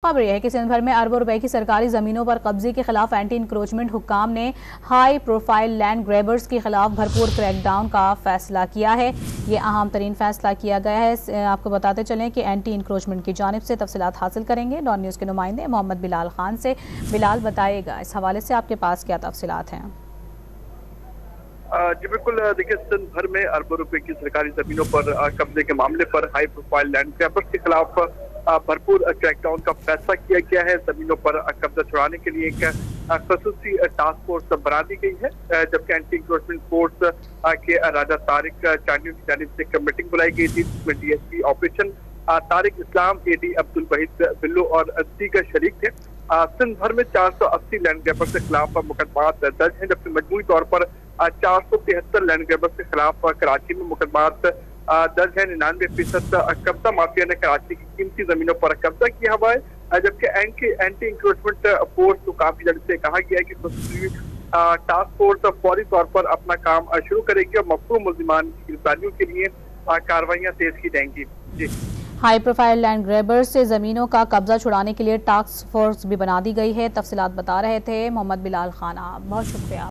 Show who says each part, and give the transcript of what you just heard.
Speaker 1: खबर यह है कि सिंध भर में अरबों रुपए की सरकारी जमीनों पर कब्जे के खिलाफ एंटी इंक्रोचमेंट हुक्काम ने हाई प्रोफाइल लैंड ग्रैबर्स के खिलाफ भरपूर क्रैकडाउन का फैसला किया है। ये अहम तरीन फैसला किया गया है। आपको बताते चलें कि एंटी इंक्रोचमेंट की जानिब से तफसीलात हासिल करेंगे डॉन न्यूज़ के नुमाइंदे मोहम्मद बिलाल खान से। बिलाल, बताइएगा इस हवाले से आपके पास क्या तफसीलात हैं?
Speaker 2: जी बिल्कुल, देखिए सिंध भर में अरबों रुपए की सरकारी जमीनों पर कब्जे के मामले पर हाई प्रोफाइल लैंड ग्रैबर्स के खिलाफ भरपूर क्रैकडाउन का फैसला किया गया है। जमीनों पर कब्जा छुड़ाने के लिए एक खसूसी टास्क फोर्स बना दी गई है, जबकि एंटी इंक्रोचमेंट फोर्स के राजा तारिक चांडियों की जानिब से एक मीटिंग बुलाई गई थी, जिसमें डीएसपी ऑपरेशन तारिक इस्लाम, एडी अब्दुल वहीद बिल्लो और दीगर शरीक थे। सिंध भर में 480 लैंड ग्रैबर्स के खिलाफ मुकदमा दर्ज हैं, जबकि मजमूई तौर पर 473 लैंड ग्रैबर्स के खिलाफ कराची में मुकदमा दर्ज है। 99% कब्जा माफिया ने कराची की कीमती जमीनों पर कब्जा किया हुआ है, जबकि एंटी इंक्रोचमेंट फोर्स को काफी जल्द से कहा गया है कि टास्क फोर्स फौरी तौर पर अपना काम शुरू करेगी और मफरूम मुल्जिमान की गिरफ्तारियों के लिए कार्रवाइयां तेज की जाएंगी। जी,
Speaker 1: हाई प्रोफाइल लैंड ग्रैबर्स से जमीनों का कब्जा छुड़ाने के लिए टास्क फोर्स भी बना दी गई है। तफसीलात बता रहे थे मोहम्मद बिलाल खान। बहुत शुक्रिया।